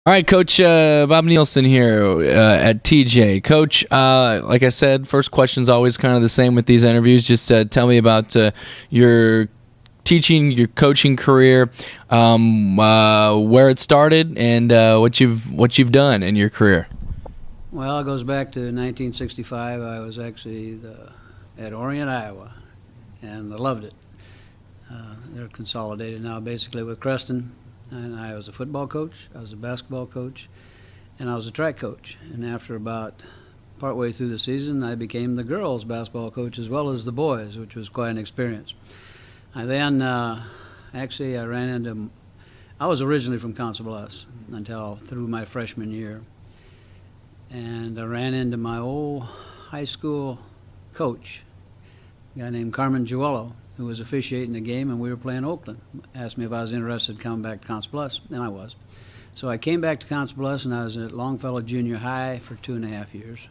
All right, Coach Bob Nielsen here at TJ. Coach, like I said, first question's always kind of the same with these interviews. Just tell me about your teaching, your coaching career, where it started, and what you've done in your career. Well, it goes back to 1965. I was actually at Orient, Iowa, and I loved it. They're consolidated now basically with Creston. And I was a football coach, I was a basketball coach, and I was a track coach. And after about partway through the season, I became the girls' basketball coach as well as the boys, which was quite an experience. I then, I was originally from Council Bluffs until through my freshman year. And I ran into my old high school coach, a guy named Carmen Giuello, who was officiating the game, and we were playing Oakland. Asked me if I was interested in coming back to Council Bluffs, and I was. So I came back to Council Bluffs, and I was at Longfellow Junior High for 2.5 years.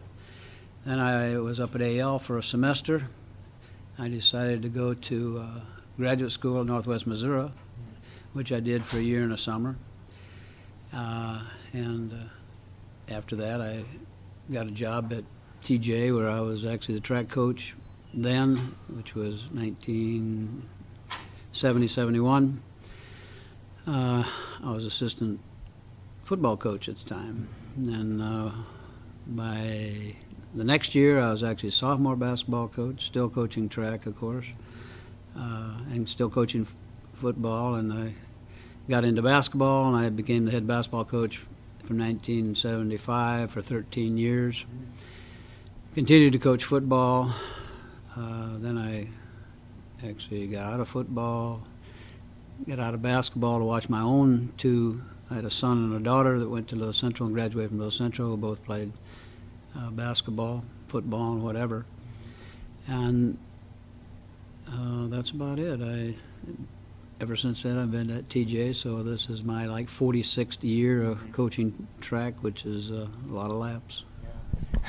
Then I was up at AL for a semester. I decided to go to graduate school at Northwest Missouri, which I did for a year and a summer. After that, I got a job at TJ, where I was actually the track coach then, which was 1970-71. I was assistant football coach at the time. And by the next year, I was actually a sophomore basketball coach, still coaching track, of course, and still coaching football. And I got into basketball, and I became the head basketball coach from 1975 for 13 years. Continued to coach football. Then I actually got out of football, got out of basketball to watch my own two. I had a son and a daughter that went to Little Central and graduated from Little Central, who both played basketball, football, and whatever. And that's about it. Ever since then, I've been at TJ, so this is my 46th year of coaching track, which is a lot of laps.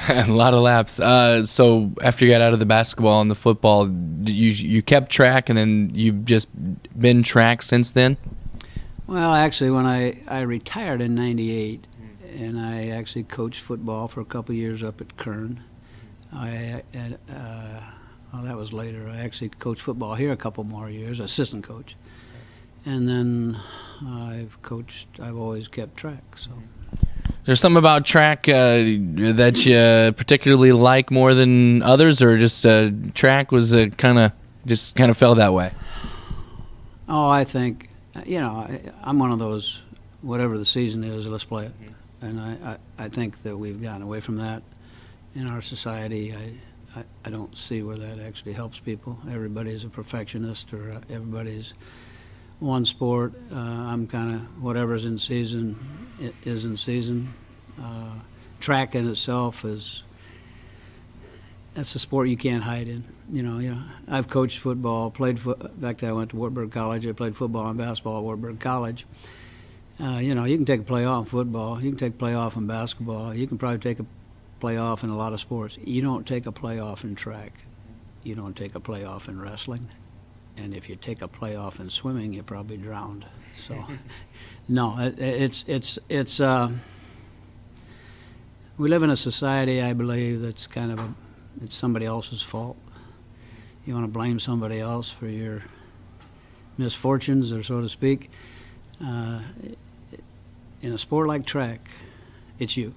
A lot of laps. So after you got out of the basketball and the football, you kept track, and then you've just been track since then? Well, actually, when I retired in '98, and I actually coached football for a couple of years up at Kern. That was later. I actually coached football here a couple more years, assistant coach. And then I've always kept track, so. There's something about track that you particularly like more than others, or just track was kind of fell that way? Oh, I think, I'm one of those, whatever the season is, let's play it. And I think that we've gotten away from that in our society. I don't see where that actually helps people. Everybody's a perfectionist, or everybody's one sport. I'm kind of whatever's in season is in season. Track in itself that's a sport you can't hide in. I've coached football, in fact, I went to Wartburg College. I played football and basketball at Wartburg College. You can take a play off in football. You can take a play off in basketball. You can probably take a play off in a lot of sports. You don't take a play off in track. You don't take a play off in wrestling. And if you take a play off in swimming, you're probably drowned. So, no, it's we live in a society, I believe, that's it's somebody else's fault. You want to blame somebody else for your misfortunes, or so to speak. In a sport like track, it's you.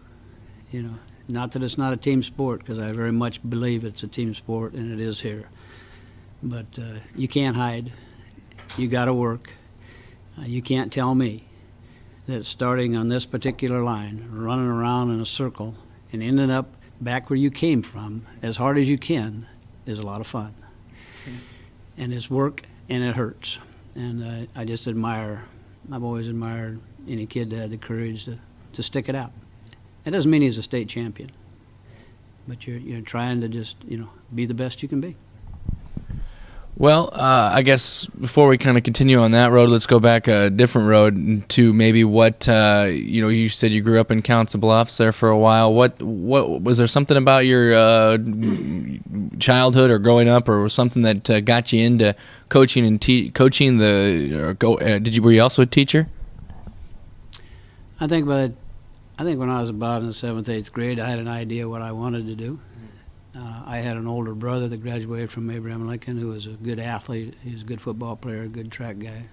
Not that it's not a team sport, because I very much believe it's a team sport, and it is here. But you can't hide. You got to work. You can't tell me that starting on this particular line, running around in a circle, and ending up back where you came from as hard as you can is a lot of fun. And it's work, and it hurts. And I just I've always admired any kid that had the courage to stick it out. It doesn't mean he's a state champion, but you're trying to just, be the best you can be. Well, I guess before we kind of continue on that road, let's go back a different road to maybe what you said you grew up in Council Bluffs there for a while. What was there something about your childhood or growing up, or something that got you into coaching and coaching? Were you also a teacher? I think when I was about in the 7th, 8th grade, I had an idea what I wanted to do. I had an older brother that graduated from Abraham Lincoln who was a good athlete. He was a good football player, a good track guy.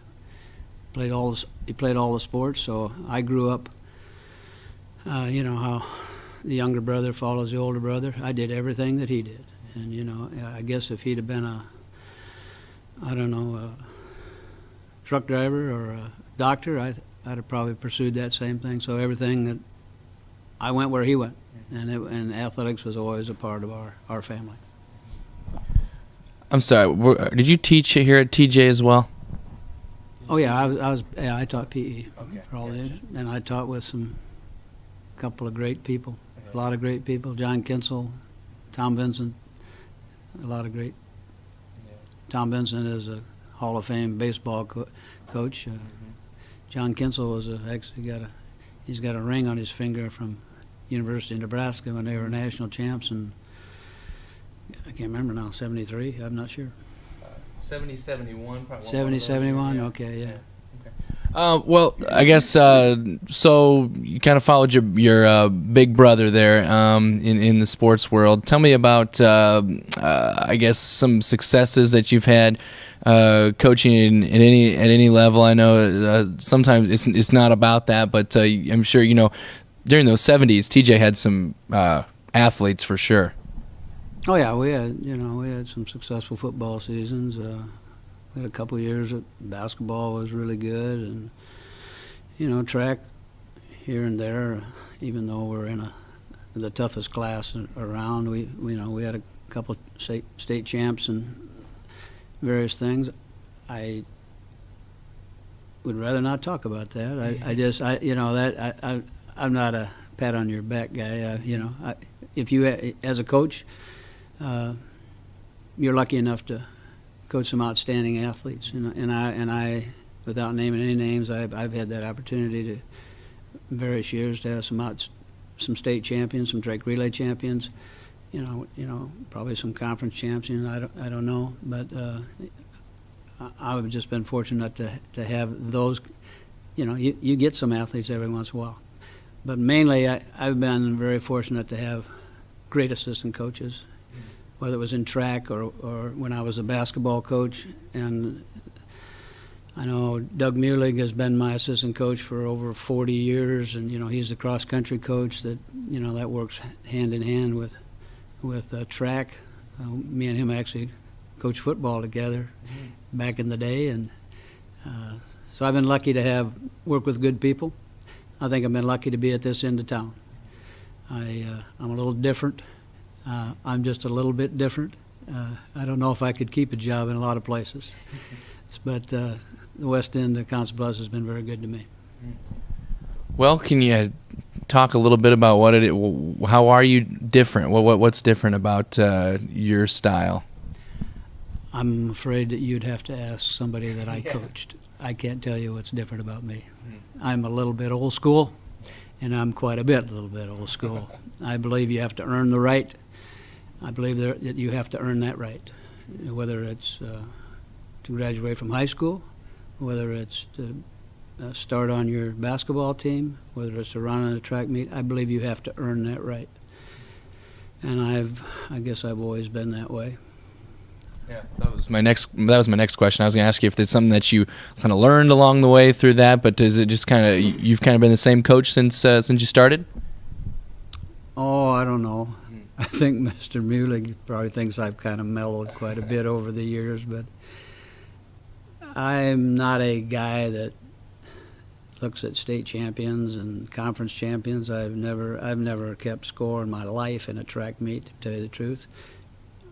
He played all the sports, so I grew up, you know, how the younger brother follows the older brother. I did everything that he did. And, you know, I guess if he'd have been a truck driver or a doctor, I'd have probably pursued that same thing. So everything that I went where he went. And athletics was always a part of our family. I'm sorry. Did you teach here at TJ as well? Oh yeah, I taught PE for all these, and I taught with a couple of great people, a lot of great people. John Kinsel, Tom Vincent, a lot of great. Tom Vincent is a Hall of Fame baseball coach. John Kinsel was he's got a ring on his finger from University of Nebraska when they were national champs, and I can't remember now, 73, I'm not sure. 70, 71, probably. 70, 71, okay, yeah. Well, I guess so. You kind of followed your big brother there in the sports world. Tell me about I guess some successes that you've had coaching at any level. I know sometimes it's not about that, but I'm sure you know during those 70s, TJ had some athletes for sure. Oh yeah, we had some successful football seasons. We had a couple of years that basketball was really good, and you know, track here and there. Even though we're in the toughest class around, we had a couple state champs and various things. I would rather not talk about that. I'm not a pat on your back guy. If you as a coach, you're lucky enough to coach some outstanding athletes, and I, without naming any names, I've had that opportunity to, in various years, to have some state champions, some track relay champions, probably some conference champions. I don't know, but I've just been fortunate to have those. You get some athletes every once in a while, but mainly I've been very fortunate to have great assistant coaches, whether it was in track or when I was a basketball coach. And I know Doug Muehlig has been my assistant coach for over 40 years, and he's the cross-country coach that works hand in hand with track. Me and him actually coached football together back in the day, and so I've been lucky to work with good people. I think I've been lucky to be at this end of town. I'm a little different. I'm just a little bit different. I don't know if I could keep a job in a lot of places, but the west end of Council Bluffs has been very good to me. Well, can you talk a little bit about how are you different? What's different about your style? I'm afraid that you'd have to ask somebody that I coached. I can't tell you what's different about me. I'm a little bit old school, and I'm quite a little bit old school. I believe you have to earn the right. I believe that you have to earn that right, whether it's to graduate from high school, whether it's to start on your basketball team, whether it's to run on a track meet. I believe you have to earn that right. And I guess I've always been that way. Yeah, that was my next question. I was going to ask you if there's something that you kind of learned along the way through that, but is it just kind of you've kind of been the same coach since you started? Oh, I don't know. I think Mr. Muehlig probably thinks I've kind of mellowed quite a bit over the years, but I'm not a guy that looks at state champions and conference champions. I've never kept score in my life in a track meet, to tell you the truth.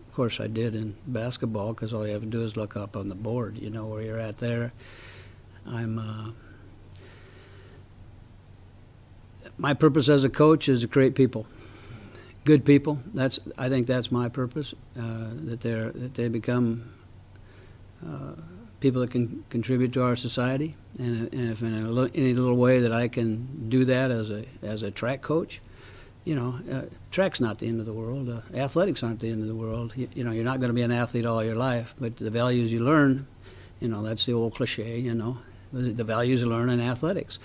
Of course I did in basketball, because all you have to do is look up on the board, where you're at there. My purpose as a coach is to create people, good people. I think that's my purpose. That they become people that can contribute to our society, and if in any little way that I can do that as a track coach. Track's not the end of the world. Athletics aren't the end of the world. You're not going to be an athlete all your life, but the values you learn, that's the old cliche. The values you learn in athletics.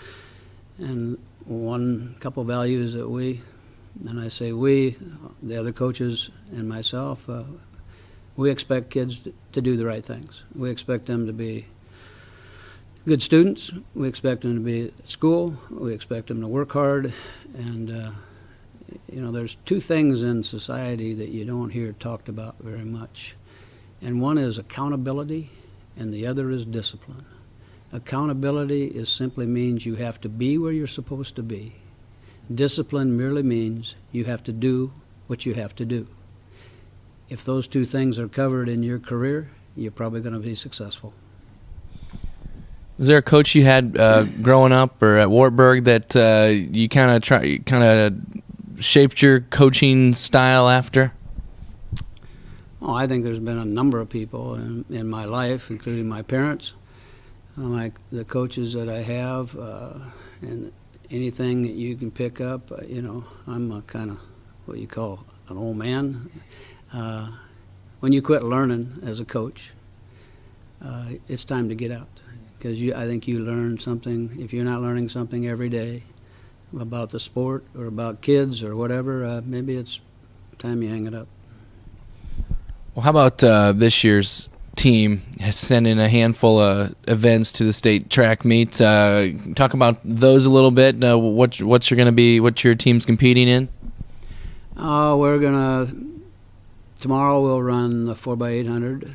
And one couple values that and I say we, the other coaches and myself, we expect kids to do the right things. We expect them to be good students. We expect them to be at school. We expect them to work hard. And, there's two things in society that you don't hear talked about very much. And one is accountability, and the other is discipline. Accountability simply means you have to be where you're supposed to be. Discipline merely means you have to do what you have to do. If those two things are covered in your career, you're probably going to be successful. Was there a coach you had growing up or at Wartburg that you kind of shaped your coaching style after? Oh, I think there's been a number of people in my life, including my parents, the coaches that I have, and anything that you can pick up. I'm a kind of what you call an old man. When you quit learning as a coach, it's time to get out. Because I think you learn something. If you're not learning something every day about the sport or about kids or whatever, maybe it's time you hang it up. Well, how about this year's team sending a handful of events to the state track meet? Talk about those a little bit. What your team's competing in? Tomorrow we'll run the 4x800.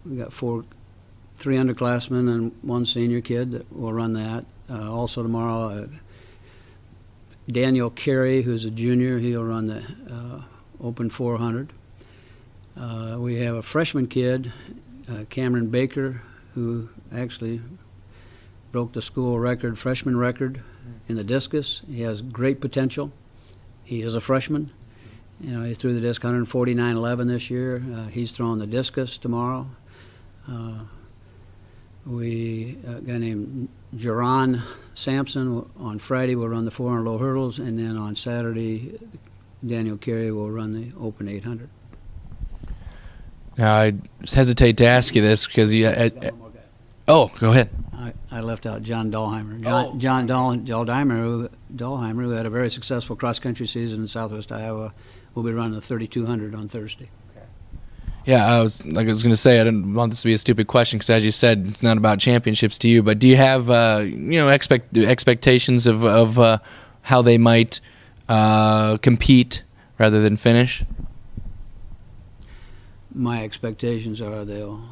We got 3 underclassmen and 1 senior kid that will run that. Also tomorrow, Daniel Carey, who's a junior, he'll run the Open 400. We have a freshman kid, Cameron Baker, who actually broke the school freshman record in the discus. He has great potential. He is a freshman. He threw the disc 149.11 this year. He's throwing the discus tomorrow. We a guy named Jerron Sampson on Friday will run the 400 low hurdles, and then on Saturday, Daniel Carey will run the Open 800. Now, I hesitate to ask you this because you. Oh, go ahead. I left out John Dahlheimer. John Dahlheimer, who had a very successful cross-country season in Southwest Iowa, will be running the 3200 on Thursday. Yeah, I was going to say I didn't want this to be a stupid question because, as you said, it's not about championships to you. But do you have expectations of how they might compete rather than finish? My expectations are they'll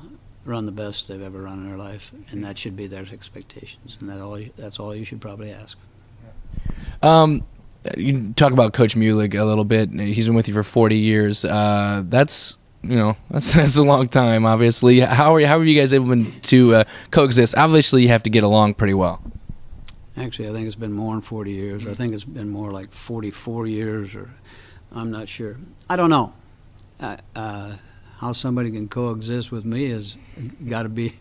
run the best they've ever run in their life, and that should be their expectations, and that's all you should probably ask. You talk about Coach Mulig a little bit. He's been with you for 40 years. That's a long time, obviously. How are you guys able to coexist? Obviously, you have to get along pretty well. Actually, I think it's been more than 40 years. I think it's been more like 44 years, or I'm not sure. I don't know. How somebody can coexist with me has got to be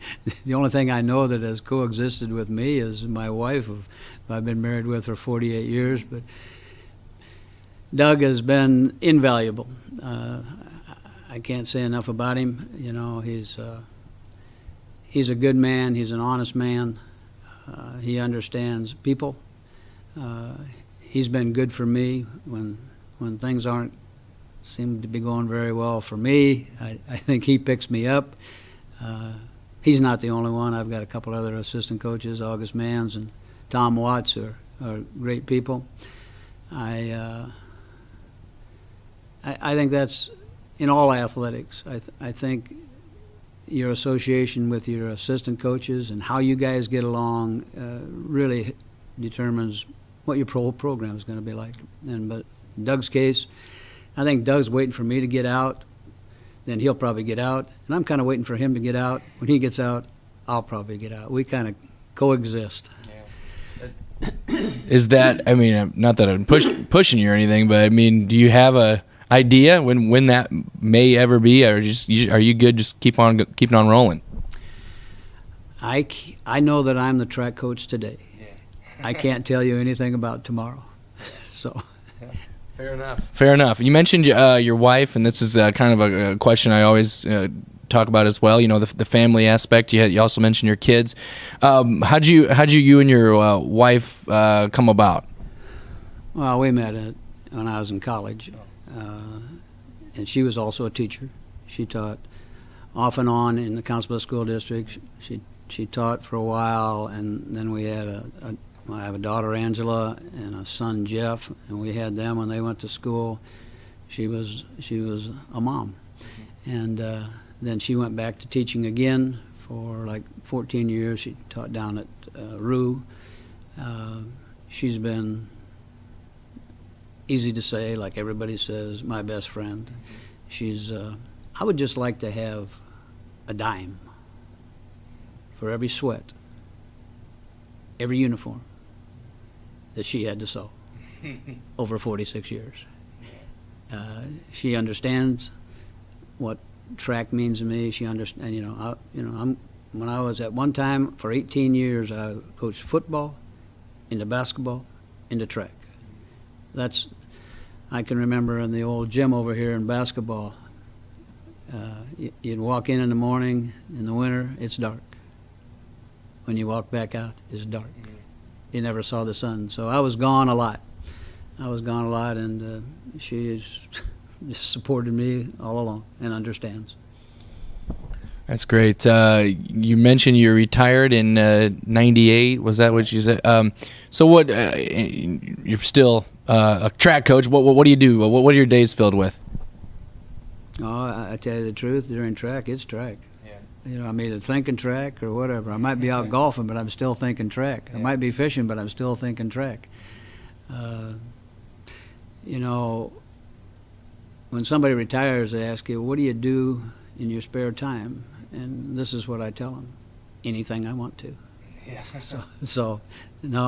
the only thing I know that has coexisted with me is my wife, who I've been married with for 48 years. But Doug has been invaluable. I can't say enough about him. He's a good man. He's an honest man. He understands people. He's been good for me when things aren't seem to be going very well for me. I think he picks me up. He's not the only one. I've got a couple other assistant coaches, August Manns and Tom Watts, who are great people. I think that's in all athletics. I think your association with your assistant coaches and how you guys get along really determines what your program is going to be like. But in Doug's case, I think Doug's waiting for me to get out, then he'll probably get out, and I'm kind of waiting for him to get out. When he gets out, I'll probably get out. We kind of coexist. Yeah. Is that, not that I'm pushing you or anything, but do you have a idea when that may ever be, or are you good just keeping on rolling? I know that I'm the track coach today. Yeah. I can't tell you anything about tomorrow. So. Yeah. Fair enough. You mentioned your wife, and this is kind of a question I always talk about as well. You know, the family aspect. You also mentioned your kids. How'd you and your wife come about? Well, we met when I was in college, and she was also a teacher. She taught off and on in the Council School District. She taught for a while, and then we had I have a daughter, Angela, and a son, Jeff, and we had them when they went to school. She was a mom, and then she went back to teaching again for like 14 years. She taught down at Rue. She's been, easy to say, like everybody says, my best friend. She's I would just like to have a dime for every sweat, every uniform that she had to sew over 46 years. She understands what track means to me. She understands. When I was at one time for 18 years, I coached football, into basketball, into track. I can remember in the old gym over here in basketball. You'd walk in the morning in the winter, it's dark. When you walk back out, it's dark. You never saw the sun. So I was gone a lot. And she just supported me all along and understands. That's great. You mentioned you retired in '98. Was that what you said? So what? You're still a track coach. What do you do? What are your days filled with? Oh, I tell you the truth. During track, it's track. Yeah. I'm either thinking track or whatever. I might be out golfing, but I'm still thinking track. I might be fishing, but I'm still thinking track. When somebody retires, they ask you, what do you do in your spare time? And this is what I tell them: anything I want to. Yeah. So no,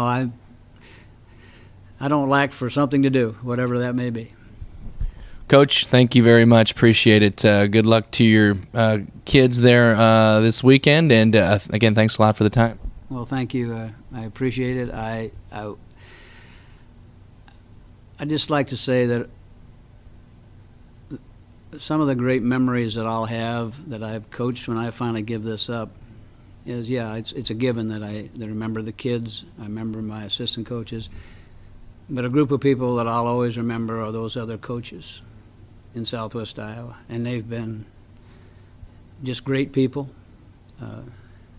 I don't lack for something to do, whatever that may be. Coach, thank you very much. Appreciate it. Good luck to your kids there this weekend, and again, thanks a lot for the time. Well, thank you. I appreciate it. I just like to say that some of the great memories that I'll have that I've coached when I finally give this up is, it's a given that I remember the kids, I remember my assistant coaches, but a group of people that I'll always remember are those other coaches in Southwest Iowa, and they've been just great people.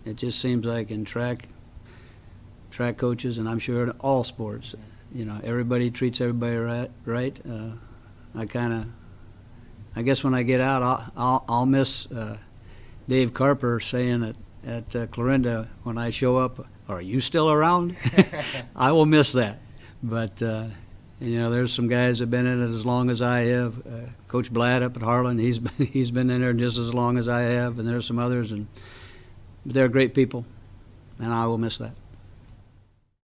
It just seems like in track coaches, and I'm sure in all sports, everybody treats everybody right. I guess when I get out, I'll miss Dave Carper saying at Clarinda when I show up, "Are you still around?" I will miss that. But there's some guys that have been in it as long as I have. Coach Blatt up at Harlan, he's been in there just as long as I have, and there's some others, and they're great people, and I will miss that.